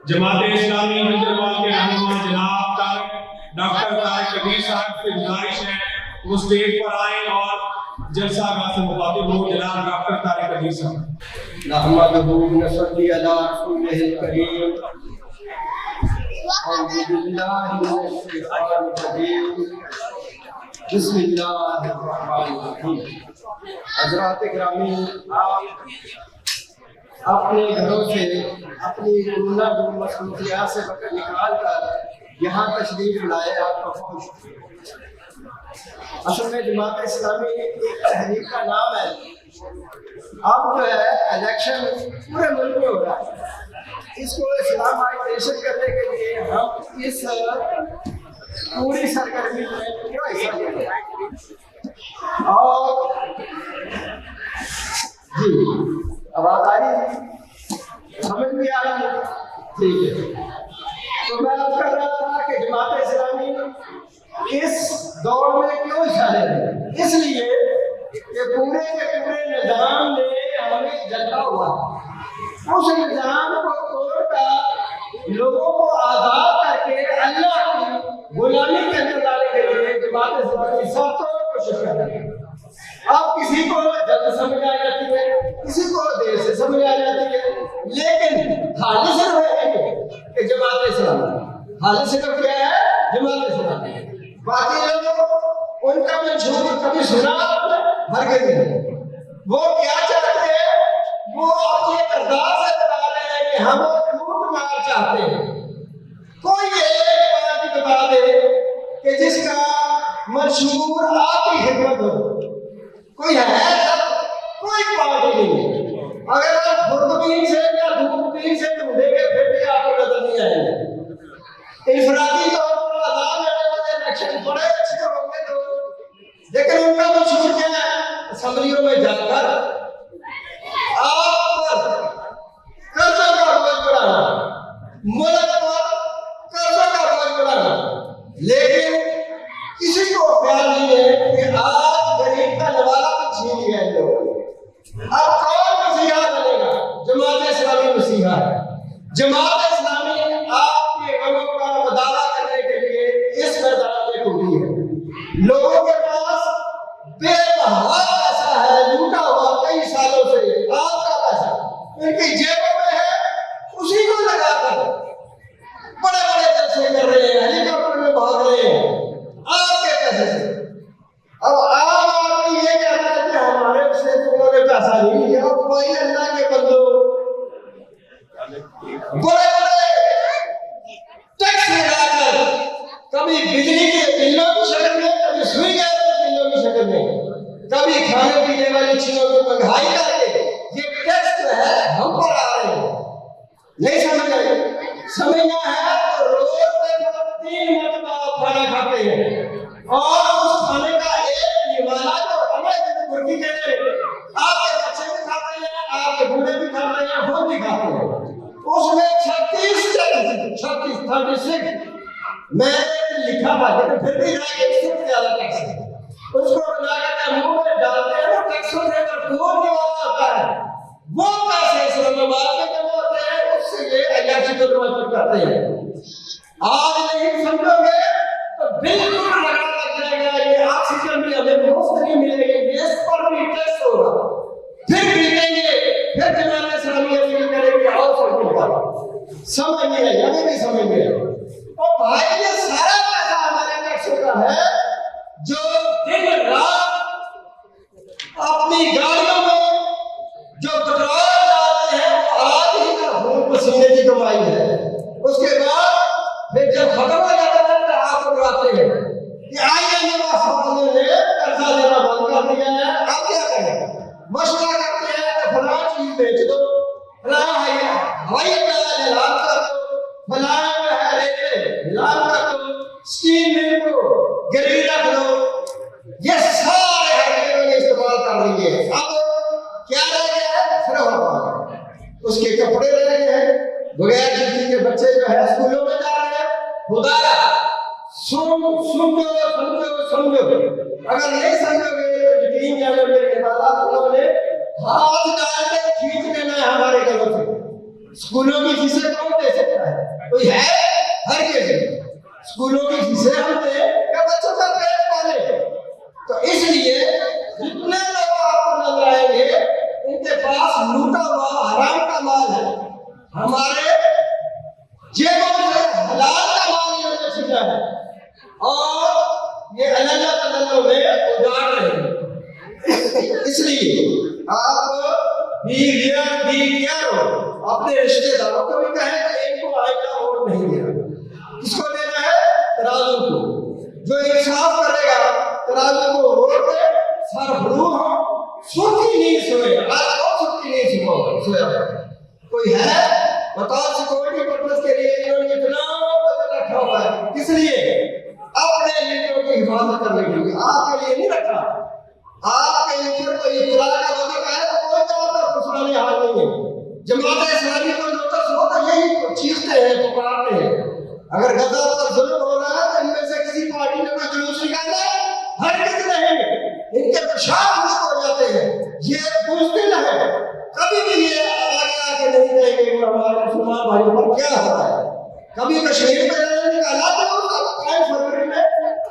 जमात-ए-इस्लामी हिंदुस्तान के रहनुमा जनाब डॉक्टर तारिक कबीर साहब से गुजारिश है वो स्टेज पर आए और जलसा गाह से मुखातिब हो। जनाब डॉक्टर तारिक कबीर साहब। नहमदुहु व नसल्ली अला रसूलिहिल करीम। अऊज़ु बिल्लाहि मिनश शैतानिर रजीम। बिस्मिल्लाहिर्रहमानिर्रहीम। हज़रात गिरामी, आप अपने घरों से अपनी कोरोना की मसरूफियात से वक्त निकाल कर यहाँ तशरीफ लाए, आपका बहुत शुक्रिया। असल में जमात-ए-इस्लामी एक तहरीक का नाम है। अब जो है इलेक्शन पूरे मुल्क में हो रहा है, इसको इस्लामाइजेशन करने के लिए हम इस पूरी सरगर्मी में पूरा हिस्सा लेंगे। और जी आवाज आ रही है, समझ में आ रही है? ठीक है। तो मैं अर्ज कर रहा था कि जमात-ए-इस्लामी इस दौर में क्यों हिस्सा ले रही है? इसलिए कि पूरे के पूरे निजाम ने हमें जला हुआ है। उस निजाम को तोड़कर लोगों को आजाद करके अल्लाह की गुलामी के अंदर लाने के लिए जमात-ए-इस्लामी सब कोशिश कर रही है। अब किसी को जल्द समझ आ जाती है, किसी को देर से समझ आ जाती है, लेकिन हाल सिर्फ है कि जमात-ए-इस्लामी, हाल सिर्फ क्या है? जमात-ए-इस्लामी। बाकी लोग उनका मंशूर कभी सुना हरगिज़ नहीं। वो क्या चाहते हैं? वो अपने किरदार से बता रहे हैं कि हम लूट मार चाहते हैं। कोई एक पार्टी बता दे कि जिसका मंशूर आपकी खिदमत हो। कोई है? कोई पार्टी नहीं है। अगर आप खुर्दबीन से या दूरबीन से ढूंढेंगे फिर भी आपको नजर नहीं आएंगे। इंफरादी तौर पर आजाद रहने वाले इलेक्शन बड़े अच्छे होंगे तो, लेकिन उनका मंशूर क्या है? असम्बलियों में जाकर आप पर कर्जों का बोझ बढ़ाना, मुल्क पर कर्जों का बोझ बढ़ाना। लेकिन किसी को ख्याल नहीं है कि आज गरीब का नवाला भी छीन गया है लोग। अब कौन मसीहा बनेगा? जमात-ए-इस्लामी मसीहा है। जमात-ए-इस्लामी आपके गमों का मुदावा करने के लिए इस मैदान में टूटी है। लोगों के पास बेबहा पैसा है, लूटा हुआ कई सालों से आपका पैसा उनकी जेबों में है, उसी को लगाकर बड़े बड़े जलसे कर रहे हैं, हेलीकॉप्टर में भाग रहे हैं आपके पैसे से। अब आम आदमी ये कहता है कि हमारे से तुमों ने पैसा नहीं लिया। कोई अल्लाह के बंदो, बड़े बड़े टैक्स लगाकर कभी बिजली के बिलों की शक्ल में, कभी सुई गैस के बिलों की शक्ल में, कभी खाने पीने वाली चीजों की महंगाई करके ये टैक्स जो है हम पर आ रहे हैं। नहीं समझ रहे? समझना है तो रोज में 3 मरतबा खाना खाते हैं और उस खाने का एक निवाला जो हमें मुर्गी के लिए आपके बच्चे भी खाते हैं, आपके बूढ़े भी खाते हैं, हम भी खाते हैं। उसमें 36 मैं लिखा था लेकिन फिर भी इससे ज्यादा टैक्स है। उसको बना के मुंह में डालते हैं ना, टैक्सों से भरपूर निवाला आता है। वो पैसे इस्लामाबाद में जमा होते हैं, उससे ये अयाशी को तवज्जो करते हैं। आज नहीं समझोगे तो बिल्कुल लगा लग जाएगा। ये ऑक्सीजन भी हमें मुफ्त नहीं मिलेगी, इस पर भी टैक्स होगा। फिर बीतेंगे, फिर जमात-ए-इस्लामी अपील करेंगे और सबको समझ नहीं आई, अभी भी समझ नहीं आई। और भाई ये सारा पैसा हमारे टैक्सों का है जो दिन रात अपनी गाड़ियों में जो पेट्रोल डालते हैं वो आज ही का खून पसीने की कमाई है। उसके बाद फिर जब खत्म हो जाता है तो आप बुलाते हैं कि IMF वालों ने कर्जा देना बंद कर दिया है, अब क्या करें? मशवरा करते हैं कि फलां चीज बेच दो, फलां हवाई जहाज ऐलान कर दो, फलां रेलवे ऐलान कर दो, स्टील मिल को गिरवी रख दो। ये सारे हथियारों ने इस्तेमाल कर लिए। अब क्या रह गया है? सिर्फ उसके कपड़े रह गए हैं। बगैर जुत्ती के बच्चे जो है स्कूलों में जा रहे हैं। खुदा समझो, अगर नहीं समझोगे तो यकीन जानो मेरे वाला उन्होंने हाथ डाल के खींच लेना है हमारे गलों से। स्कूलों की फीसें कौन दे सकता है? कोई है? हर के स्कूलों की फीसें हम दें या बच्चों का पेट पाले? तो इसलिए जितने लोग आपको नजर आएंगे इनके पास लूटा हुआ हराम का माल है। हमारे जेबों से हलाल का माल इन्होंने छीना है और ये अल्लाह तआला में उजाड़ रहे हैं। इसलिए आप भी हो अपने रिश्तेदारों को भी कहें कि इनको आइंदा वोट नहीं देना। किसको देना है? तराजू को। जो इंसाफ करेगा तराजू को वोट दे, सरभरू हो, सुखी नींद सोए। आज और सुखी नींद सोया कोई है? बताओ, सिक्योरिटी पर्पस के लिए इन्होंने इतना बजट रखा हुआ है, किस लिए? अपने लीडरों की हिफाजत करने के लिए, आपके लिए नहीं रखा। आपके ऊपर कोई इतला का वजह है तो कोई जवाब पुछने हाल नहीं है। जमात-ए-इस्लामी को नोटिस हो तो यही चीखते हैं, पुकारते हैं। अगर गजा पर जुल्म हो रहा है तो इनमें से किसी पार्टी ने कोई जुलूस निकाला है? हरगिज़ नहीं। इनके पेशाब खुश्क हो जाते हैं। ये बुज़दिल है, कभी भी ये आगे नहीं कहेंगे कि हमारे मुसलमान भाइयों पर क्या हो रहा है। कभी कश्मीर में रैली निकाला तो 5 फरवरी में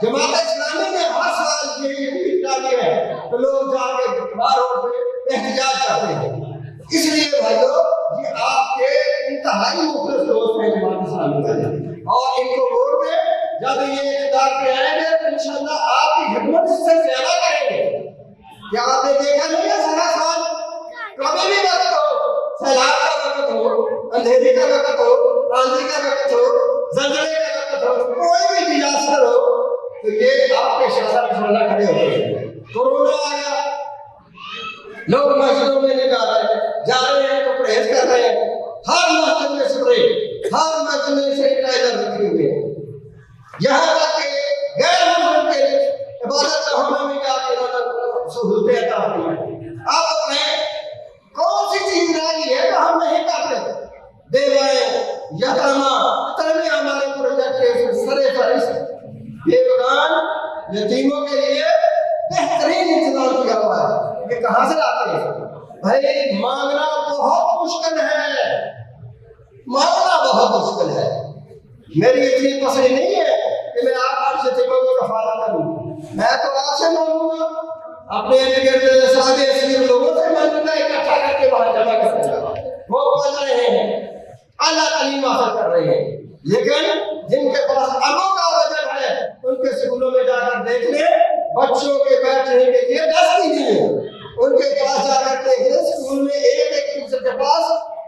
जमात-ए-इस्लामी ने हर साल ये डाली है तो लोग जाके रोड पे एहतजाज करते हैं। इसलिए भाइयों, ये आपके इंतहाई मुखलिस दोस्त हैं जमात-ए-इस्लामी वाले, और इनको वोट दें। जब ये इक़्तिदार पे आएंगे तो इंशाअल्लाह आपकी खिदमत इससे ज्यादा करेंगे। क्या आपने देखा नहीं है? सारा साल कभी भी वक्त हो, सैलाब का वक्त हो, अंधेरे का वक्त हो, आंधी का वक्त हो, जलजले का वक्त हो, कोई भी डिजास्टर हो तो ये आपके शासन निशाना खड़े होते हैं। कोरोना आ गया, लोग मस्जिदों में नहीं जा रहे हैं तो परहेज कर रहे हैं। हर मस्जिद में स्प्रे, हर मस्जिद में सैनिटाइजर रखे हुए हैं। यहाँ तक कि गैर मुस्लिम के इबादत गाहों में जाके सहूलतें अता हुई हैं। आप बताएं कौन सी चीज रही है तो हम नहीं करते? बेवाएं, यतीमा, इतने हमारे प्रोजेक्ट है सरे फहरिस्त। बेगान यतीमों के लिए बेहतरीन इंतजाम किया हुआ है। ये कहाँ से लाते हैं भाई? मांगना बहुत मुश्किल है, मांगना बहुत मुश्किल है। मेरी इतनी पसंद नहीं है कि मैं आप यतीमों की कफालत करूं। मैं तो आपसे मांगूंगा, अपने सादे असलीम लोगों से मांगूंगा, इकट्ठा करके वहां जमा कर दूंगा। वो पढ़ रहे हैं, अल्लाह तालीम हासिल कर रहे हैं, लेकिन जिनके पास अबों का बजट है उनके स्कूलों में जाकर देख ले, बच्चों के बैठने के लिए डेस्क ही नहीं है। उनके पास जाकर देख ले, स्कूल में एक टीचर के पास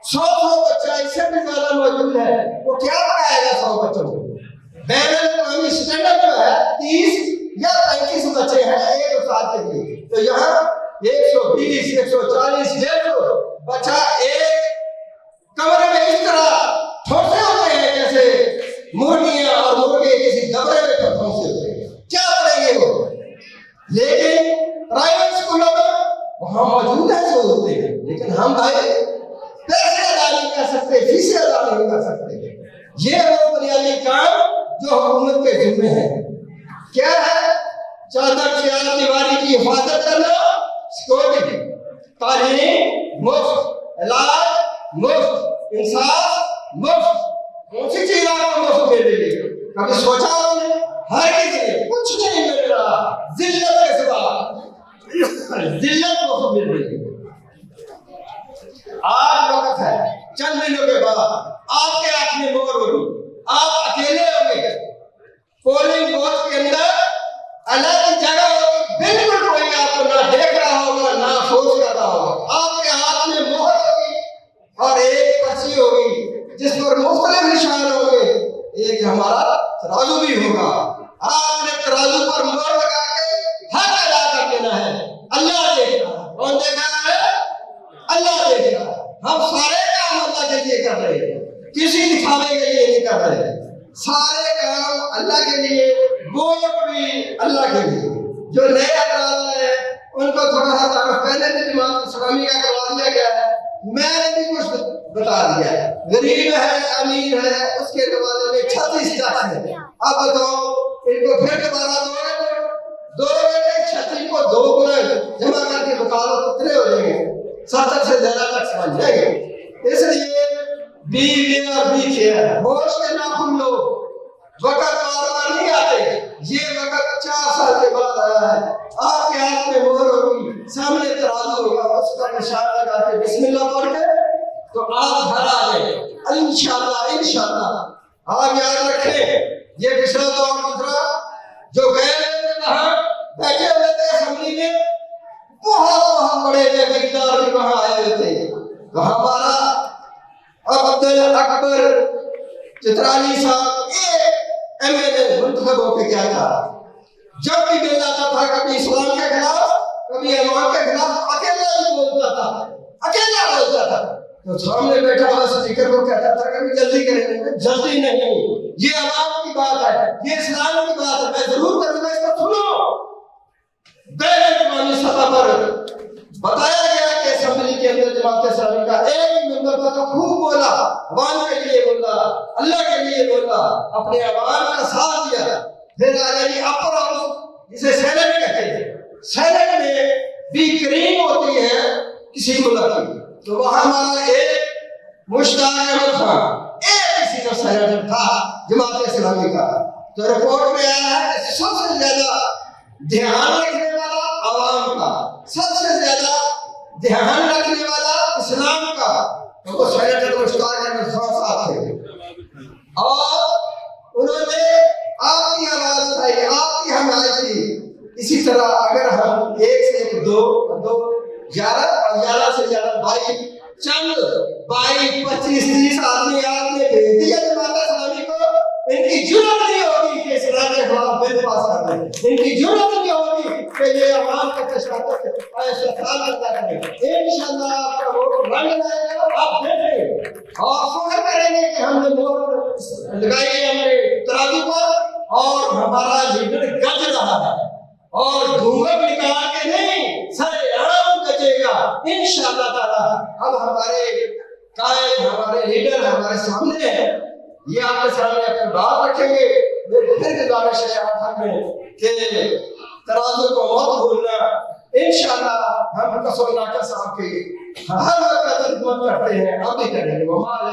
100 बच्चा, इससे भी ज्यादा मौजूद है। वो क्या पढ़ाएगा 100 बच्चों को? बैनल स्टैंडर्ड जो है 30 या 35 बच्चे हैं एक उस्ताद के लिए, तो यहाँ 120, 140, 150 बच्चा एक कमरे में इस तरह ठोसे होते हैं जैसे मुर्गियां और मुर्गे किसी दबरे में ठोसे होते हैं। क्या करेंगे वो? लेकिन प्राइवेट स्कूलों में वहां मौजूद है सहूलतें, लेकिन हम भाई पैसे अदा नहीं कर सकते, फीसें अदा नहीं कर सकते। ये वो बुनियादी काम जो हुकूमत के जिम्मे है। क्या है? चादर चार दीवारी की हिफाजत करना, सिक्योरिटी, तालीम मुफ्त, इलाज मुफ्त, इंसाफ मुफ्त। कौन सी चीज आपको मुफ्त मिल रही है? कभी सोचा आपने? हर किसी कुछ नहीं मिल रहा, जिल्लत के सिवा जिल्लत मुफ्त मिल रही है। आज वक्त है, चंद दिनों के बाद आपके हाथ में मोहर होगी, आप अकेले होंगे, पोलिंग बूथ के अंदर अलग जगह होगी, बिल्कुल कोई आपको ना देख रहा होगा ना सोच कर रहा होगा। आपके हाथ में मोहर होगी और एक पर्ची होगी जिस पर मुख्तलिफ निशान होंगे। एक हमारा तराजू भी होगा, आपने तराजू पर मोहर लगा के हक अदा कर देना है। अल्लाह देख रहा है। कौन देख रहा है? अल्लाह देख रहा है। हम सारे काम अल्लाह के लिए कर रहे हैं, किसी दिखावे के लिए नहीं कर रहे हैं। सारे काम अल्लाह के लिए, वोट भी अल्लाह के लिए। जो नए अफराद हैं उनको थोड़ा सा तारुफ पहले भी जमात-ए-इस्लामी का करवा दिया गया है, मैंने भी कुछ बता दिया है। गरीब है, अमीर है, उसके जमाने में 36 टैक्स है। अब बताओ इनको फिर दोबारा दो बेटे 36 को 2 गुना जमा करके बता दो कितने हो जाएंगे? 70 से ज्यादा टैक्स बन जाएंगे। इसलिए बी वेयर बी केयर, होश के नाखून लो, वक्त बार बार नहीं आते, ये वक्त 4 साल के बाद आया है। आपके हाथ में मोहर होगी, सामने तराजू होगा, उसका निशान लगा के बिस्मिल्लाह पढ़ के तो आप घर आ गए इंशाअल्लाह इंशाअल्लाह। आप याद रखें, ये पिछला दौर गुजरा, जो गए थे वहां बैठे हुए थे असेंबली में, बहुत बड़े जगीरदार भी वहां आए हुए थे। तो हमारा अब्दुल अकबर चित्रानी साहब एक एमएलए मुंतखब होकर गया था। जब भी बिल आता था, कभी इस्लाम के खिलाफ, कभी अवाम के खिलाफ, अकेला ही बोलता था, अकेला बोलता था। तो सामने बैठा हुआ स्पीकर को कहता था कभी जल्दी करेंगे, जल्दी नहीं, ये अवाम की बात है, ये इस्लाम की बात है, मैं जरूर करूंगा, इसको सुनो। बैरमानी सतह पर बताया गया कि असेंबली के अंदर जमात-ए-इस्लामी का एक ही मेंबर था तो खूब बोला, अवाम के लिए बोला, अल्लाह के लिए बोला, अपने अवाम का साथ दिया। फिर आ गई अपर हाउस, जिसे सेनेट कहते हैं। सेनेट में भी क्रीम होती है किसी मुल्क की, तो वहां हमारा एक मुश्ताक अहमद खान एक किसी का सेनेटर था जमात-ए-इस्लामी का। तो रिपोर्ट में आया है कि सबसे ज्यादा ध्यान रखने वाला अवाम का, सबसे ज्यादा ध्यान रखने वाला इस्लाम का, तो वो सेनेटर मुश्ताक अहमद खान साहब थे। और उन्होंने आपकी आवाज उठाई, आपकी हमायत की। इसी तरह अगर हम एक से एक दो 11 और 11 से ज्यादा 22 चंद 22 25 30 आदमी आपने भेज दिया जमात-ए-इस्लामी को, इनकी जरूरत नहीं होगी कि इस्लाम के खिलाफ बिल पास कर दें, इनकी जरूरत नहीं होगी कि ये अवाम के तशद्दुद करें। इंशाअल्लाह आपका वोट रंग लाएगा, आप देखें और फख्र करेंगे कि हमने वोट लगाई है हमारे तराजू पर और हमारा लीडर गज रहा है, और घूंघट निकाल के नहीं, सरेआम गजेगा इंशाअल्लाह ताला। अब हमारे कायद, हमारे लीडर हमारे सामने है, ये आपके सामने अपनी बात रखेंगे। फिर गुजारिश है आखिर में कि तराजू को मत भूलना। इंशाअल्लाह हम कसौल नाका साहब की हर वक्त खिदमत करते हैं, अब भी करेंगे। वो माल